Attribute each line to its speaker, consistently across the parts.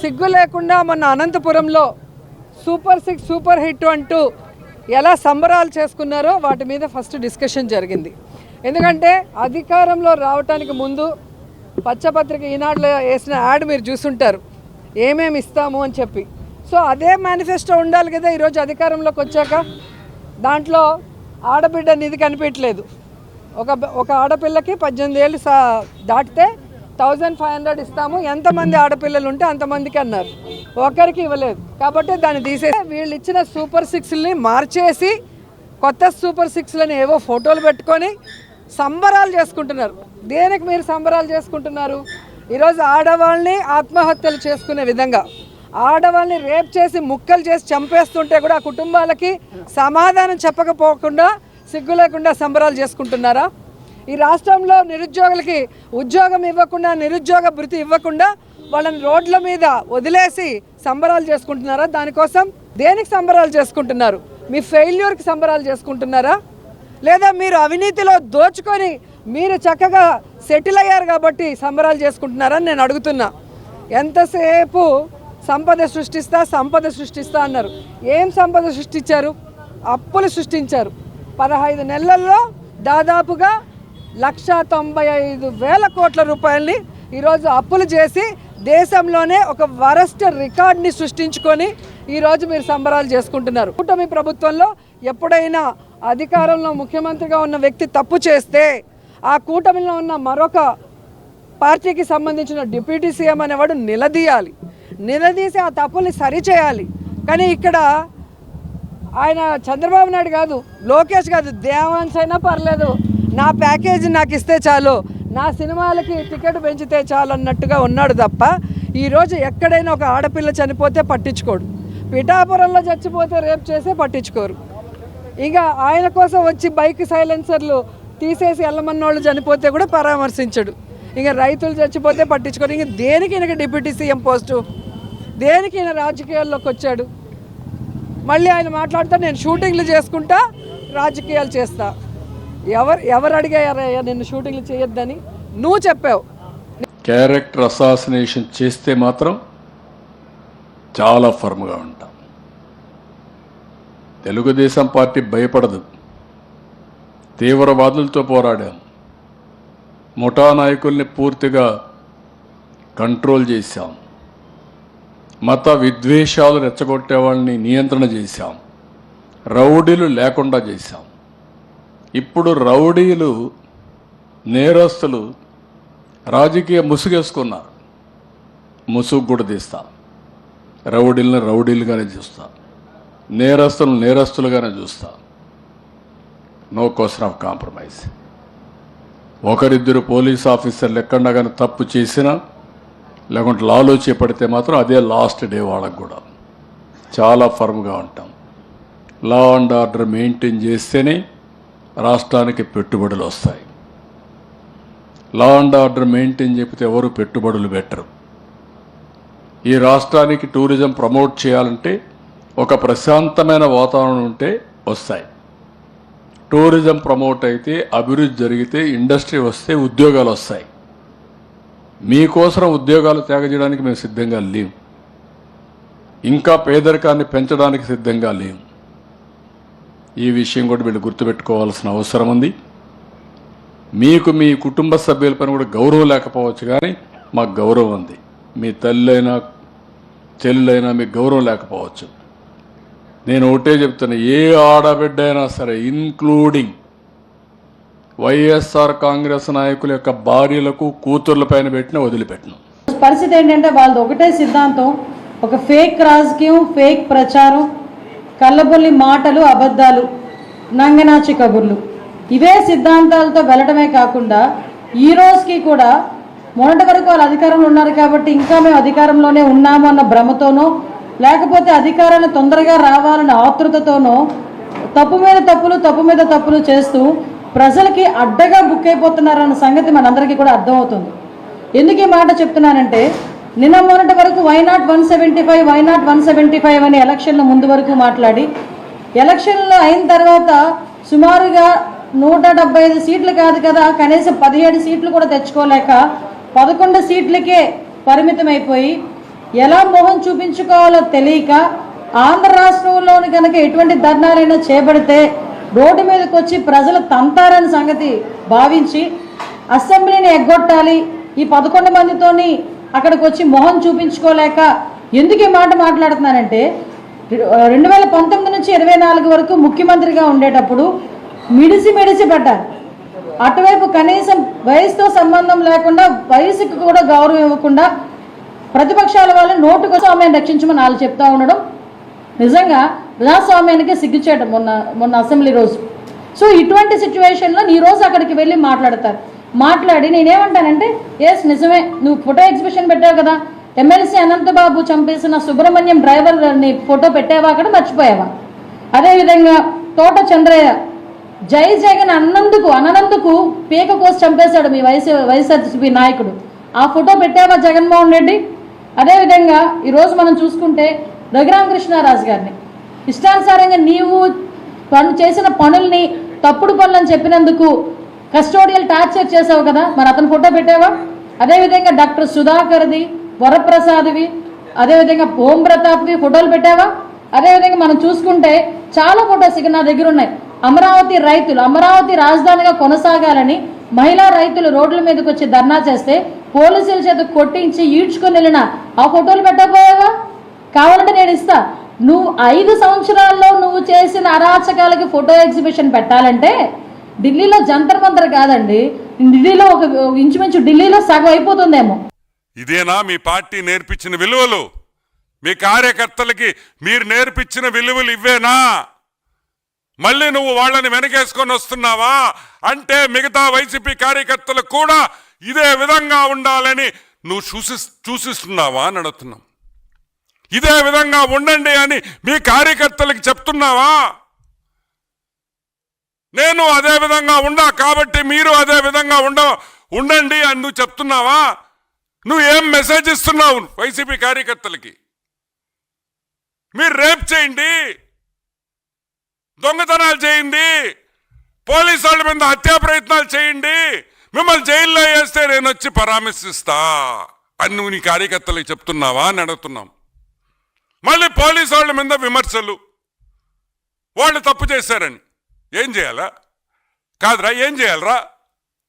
Speaker 1: సిగ్గు లేకుండా మొన్న అనంతపురంలో సూపర్ 6 సూపర్ హిట్ అంటూ ఎలా సంబరాలు చేసుకున్నారో వాటి మీద ఫస్ట్ డిస్కషన్ జరిగింది. ఎందుకంటే అధికారంలో రావడానికి ముందు పచ్చపత్రిక ఈనాడులో వేసిన యాడ్ మీరు చూసుంటారు, ఏమేమి ఇస్తాము అని చెప్పి. సో అదే మేనిఫెస్టో ఉండాలి కదా ఈరోజు అధికారంలోకి వచ్చాక. దాంట్లో ఆడబిడ్డ నిధి కనిపించలేదు. ఒక ఆడపిల్లకి 18 ఏళ్ళు దాటితే 1500 ఇస్తాము, ఎంతమంది ఆడపిల్లలు ఉంటే అంతమందికి అన్నారు, ఒక్కరికి ఇవ్వలేదు. కాబట్టి దాన్ని తీసేసి వీళ్ళు ఇచ్చిన సూపర్ 6ని మార్చేసి కొత్త సూపర్ 6లని ఏవో ఫోటోలు పెట్టుకొని సంబరాలు చేసుకుంటున్నారు. దేనికి మీరు సంబరాలు చేసుకుంటున్నారు? ఈరోజు ఆడవాళ్ళని ఆత్మహత్యలు చేసుకునే విధంగా, ఆడవాళ్ళని రేప్ చేసి ముక్కలు చేసి చంపేస్తుంటే కూడా ఆ కుటుంబాలకి సమాధానం చెప్పకపోకుండా సిగ్గు లేకుండా సంబరాలు చేసుకుంటున్నారా? ఈ రాష్ట్రంలో నిరుద్యోగులకి ఉద్యోగం ఇవ్వకుండా, నిరుద్యోగ భృతి ఇవ్వకుండా వాళ్ళని రోడ్ల మీద వదిలేసి సంబరాలు చేసుకుంటున్నారా? దానికోసం దేనికి సంబరాలు చేసుకుంటున్నారు? మీ ఫెయిల్యూర్కి సంబరాలు చేసుకుంటున్నారా? లేదా మీరు అవినీతిలో దోచుకొని మీరు చక్కగా సెటిల్ అయ్యారు కాబట్టి సంబరాలు చేసుకుంటున్నారని నేను అడుగుతున్నా. ఎంతసేపు సంపద సృష్టిస్తా అన్నారు. ఏం సంపద సృష్టించారు? అప్పులు సృష్టించారు. 15 నెలల్లో దాదాపుగా 1,95,000 కోట్ల రూపాయలని ఈరోజు అప్పులు చేసి దేశంలోనే ఒక వరస్ట్ రికార్డ్ని సృష్టించుకొని ఈరోజు మీరు సంబరాలు చేసుకుంటున్నారు. కూటమి ప్రభుత్వంలో ఎప్పుడైనా అధికారంలో ముఖ్యమంత్రిగా ఉన్న వ్యక్తి తప్పు చేస్తే ఆ కూటమిలో ఉన్న మరొక పార్టీకి సంబంధించిన డిప్యూటీ సీఎం అనేవాడు నిలదీసి ఆ తప్పుల్ని సరిచేయాలి. కానీ ఇక్కడ ఆయన చంద్రబాబు నాయుడు కాదు, లోకేష్ కాదు, దేవాన్స్ అయినా పర్లేదు, నా ప్యాకేజీ నాకు ఇస్తే చాలు, నా సినిమాలకి టికెట్ పెంచితే చాలు అన్నట్టుగా ఉన్నాడు తప్ప ఈరోజు ఎక్కడైనా ఒక ఆడపిల్ల చనిపోతే పట్టించుకోడు, పిఠాపురంలో చచ్చిపోతే రేప్ చేస్తే పట్టించుకోరు, ఇంకా ఆయన కోసం వచ్చి బైక్ సైలెన్సర్లు తీసేసి ఎల్లమన్నోళ్ళు చనిపోతే కూడా పరామర్శించడు, ఇంకా రైతులు చచ్చిపోతే పట్టించుకోరు. ఇంక దేనికి ఈయనకి డిప్యూటీ సీఎం పోస్టు? దేనికి ఈయన రాజకీయాల్లోకి వచ్చాడు? మళ్ళీ ఆయన మాట్లాడుతూ నేను షూటింగ్లు చేసుకుంటా, రాజకీయాలు చేస్తా. ఎవరు అడిగారయ్యా నిన్ను షూటింగ్లు చేయొద్దని? నువ్వు చెప్పావు.
Speaker 2: క్యారెక్టర్ అసాసినేషన్ చేస్తే మాత్రం చాలా ఫర్మ్గా ఉంటాం. తెలుగుదేశం పార్టీ భయపడదు. తీవ్రవాదులతో పోరాడాం, ముఠా నాయకుల్ని పూర్తిగా కంట్రోల్ చేశాం, మత విద్వేషాలు రెచ్చగొట్టే వాళ్ళని నియంత్రణ చేశాం, రౌడీలు లేకుండా చేశాం. ఇప్పుడు రౌడీలు, నేరస్తులు రాజకీయ ముసుగేసుకున్నారు. ముసుగు కూడా తీస్తా, రౌడీలను రౌడీలుగానే చూస్తా, నేరస్తులను నేరస్తులుగానే చూస్తా. No question of compromise. ఒకరిద్దరు పోలీస్ ఆఫీసర్లు ఎక్కడా కానీ తప్పు చేసినా లేకుంటే లాలో చేపడితే మాత్రం అదే లాస్ట్ డే వాళ్ళకు కూడా. చాలా ఫర్మ్గా ఉంటాం. లా అండ్ ఆర్డర్ మెయింటైన్ చేస్తేనే రాష్ట్రానికి పెట్టుబడులు వస్తాయి. లా అండ్ ఆర్డర్ మెయింటైన్ చెప్తే ఎవరు పెట్టుబడులు పెట్టరు. ఈ రాష్ట్రానికి టూరిజం ప్రమోట్ చేయాలంటే ఒక ప్రశాంతమైన వాతావరణం ఉంటే వస్తాయి. టూరిజం ప్రమోట్ అయితే, అభివృద్ధి జరిగితే, ఇండస్ట్రీ వస్తే ఉద్యోగాలు వస్తాయి. మీకోసం ఉద్యోగాలు త్యాగ చేయడానికి మేము సిద్ధంగా లేము. ఇంకా పేదరికాన్ని పెంచడానికి సిద్ధంగా లేము. ఈ విషయం కూడా వీళ్ళు గుర్తుపెట్టుకోవాల్సిన అవసరం ఉంది. మీకు మీ కుటుంబ సభ్యులపైన కూడా గౌరవం లేకపోవచ్చు, కానీ మాకు గౌరవం ఉంది. మీ తల్లైనా చెల్లెలైనా మీకు గౌరవం లేకపోవచ్చు. నేను ఒకటే చెప్తున్నా, ఏ ఆడబిడ్డ అయినా సరే, ఇన్క్లూడింగ్ వైఎస్ఆర్ కాంగ్రెస్ నాయకుల యొక్క భార్యలకు కూతుర్ల పైన పెట్టిన వదిలిపెట్టను.
Speaker 3: పరిస్థితి ఏంటంటే వాళ్ళది ఒకటే సిద్ధాంతం, ఒక ఫేక్ రాజకీయం, ఫేక్ ప్రచారం, కళ్ళబొల్లి మాటలు, అబద్ధాలు, నంగనాచి కబుర్లు, ఇవే సిద్ధాంతాలతో వెళ్ళటమే కాకుండా ఈ రోజుకి కూడా మొన్నటి వరకు వాళ్ళు అధికారంలో ఉన్నారు కాబట్టి ఇంకా మేము అధికారంలోనే ఉన్నాము అన్న భ్రమతోనో, లేకపోతే అధికారాన్ని తొందరగా రావాలన్న ఆతృతతోనో తప్పు మీద తప్పులు చేస్తూ ప్రజలకి అడ్డగా బుక్ అయిపోతున్నారన్న సంగతి మనందరికీ కూడా అర్థమవుతుంది. ఎందుకు ఈ మాట చెప్తున్నానంటే, నిన్న మొన్నటి వరకు వైనాట్ 175 అని ఎలక్షన్ల ముందు వరకు మాట్లాడి, ఎలక్షన్లు అయిన తర్వాత సుమారుగా 175 సీట్లు కాదు కదా, కనీసం 17 సీట్లు కూడా తెచ్చుకోలేక 11 సీట్లకే పరిమితం అయిపోయి ఎలా మొహం చూపించుకోవాలో తెలియక ఆంధ్ర రాష్ట్రంలోని కనుక ఎటువంటి ధర్నాలైనా చేపడితే రోడ్డు మీదకి వచ్చి ప్రజలు తంతారని సంగతి భావించి అసెంబ్లీని ఎగ్గొట్టాలి, ఈ 11 మందితోని అక్కడికి వచ్చి మొహం చూపించుకోలేక ఎందుకు ఈ మాట మాట్లాడుతున్నానంటే 2019 నుంచి 24 వరకు ముఖ్యమంత్రిగా ఉండేటప్పుడు మిడిసి పడ్డారు. అటువైపు కనీసం వయసుతో సంబంధం లేకుండా వయసుకు కూడా గౌరవం ఇవ్వకుండా ప్రతిపక్షాల వాళ్ళు నోటుకు స్వామ్యాన్ని రక్షించమని వాళ్ళు చెప్తా ఉండడం నిజంగా ప్రజాస్వామ్యానికే సిగ్గుచేయడం మొన్న అసెంబ్లీ రోజు. సో ఇటువంటి సిచ్యువేషన్లో ఈ రోజు అక్కడికి వెళ్ళి మాట్లాడి నేనేమంటానంటే ఎస్ నిజమే, నువ్వు ఫోటో ఎగ్జిబిషన్ పెట్టావు కదా, ఎమ్మెల్సీ అనంతబాబు చంపేసిన సుబ్రహ్మణ్యం డ్రైవర్ని ఫోటో పెట్టావా, అక్కడ మర్చిపోయావా? అదేవిధంగా తోట చంద్రయ్య జై జగన్ అన్నందుకు పీక కోసి చంపేశాడు మీ వైఎస్ఆర్సీపీ నాయకుడు, ఆ ఫోటో పెట్టావా జగన్మోహన్ రెడ్డి? అదేవిధంగా ఈరోజు మనం చూసుకుంటే రఘురామకృష్ణరాజు గారిని ఇష్టానుసారంగా నీవు చేసిన పనుల్ని తప్పుడు పనులని చెప్పినందుకు కస్టోడియల్ టార్చర్ చేసావు కదా, మరి అతను ఫోటో పెట్టావా? అదేవిధంగా డాక్టర్ సుధాకర్ది, వరప్రసాద్వి, అదేవిధంగా ఓం ప్రతాప్వి ఫోటోలు పెట్టావా? అదేవిధంగా మనం చూసుకుంటే చాలా ఫోటోస్ ఇక నా దగ్గర ఉన్నాయి. అమరావతి రాజధానిగా కొనసాగాలని మహిళా రైతులు రోడ్ల మీదకి వచ్చి ధర్నా చేస్తే పోలీసుల చేత కొట్టించి ఈడ్చుకొని వెళ్ళిన ఆ ఫోటోలు పెట్టకపోయావా? కావాలంటే నేను ఇస్తా. నువ్వు 5 సంవత్సరాల్లో నువ్వు చేసిన అరాచకాలకి ఫోటో ఎగ్జిబిషన్ పెట్టాలంటే ఢిల్లీలో జంతర్ మంతర్ కాదండి, ఢిల్లీలో ఇంచుమించు ఢిల్లీలో సగం అయిపోతుందేమో.
Speaker 4: ఇదేనా మీ పార్టీ నేర్పించిన విలువలు? మీ కార్యకర్తలకి మీరు నేర్పించిన విలువలు ఇవేనా? మళ్ళీ నువ్వు వాళ్ళని వెనకేసుకొని వస్తున్నావా? అంటే మిగతా వైసీపీ కార్యకర్తలు కూడా ఇదే విధంగా ఉండాలని నువ్వు చూసిస్తున్నావా అని అడుగుతున్నాం. ఇదే విధంగా ఉండండి అని మీ కార్యకర్తలకి చెప్తున్నావా? నేను అదే విధంగా ఉండా కాబట్టి మీరు అదే విధంగా ఉండండి అని నువ్వు చెప్తున్నావా? నువ్వు ఏం మెసేజ్ ఇస్తున్నావు వైసీపీ కార్యకర్తలకి? మీరు రేప్ చేయండి, దొంగతనాలు చేయండి, పోలీసు వాళ్ళ మీద హత్యా ప్రయత్నాలు చేయండి, మిమ్మల్ని జైల్లో వేస్తే నేను వచ్చి పరామర్శిస్తా అని నువ్వు నీ కార్యకర్తలకు చెప్తున్నావా అని అడుగుతున్నాం. మళ్ళీ పోలీసు వాళ్ళ మీద విమర్శలు, వాళ్ళు తప్పు చేశారని. ఏం చేయాలా? కాదురా, ఏం చేయాలరా?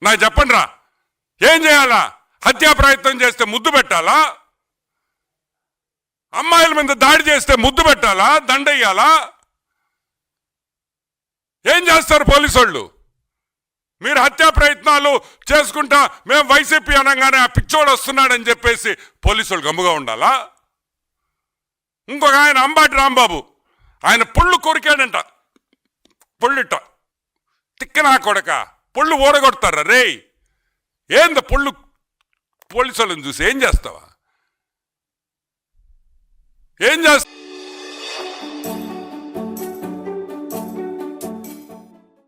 Speaker 4: నాకు చెప్పండి రా, ఏం చేయాలా? హత్యా ప్రయత్నం చేస్తే ముద్దు పెట్టాలా? అమ్మాయిల మీద దాడి చేస్తే ముద్దు పెట్టాలా? దండయ్యాలా? ఏం చేస్తారు పోలీసు వాళ్ళు? మీరు హత్యా ప్రయత్నాలు చేసుకుంటా మేము వైసీపీ అనగానే ఆ పిచ్చోడు వస్తున్నాడని చెప్పేసి పోలీసు వాళ్ళు గమ్ముగా ఉండాలా? ఇంకొక ఆయన అంబాటి రాంబాబు, ఆయన పొళ్ళు కొరికాడంట, పొళ్ళుట తిక్కనా కొడక, పొళ్ళు ఓడగొడతారా రే? ఏంద పొళ్ళు? పోలీసు వాళ్ళని చూసి ఏం చేస్తావా? ఏం చేస్తా?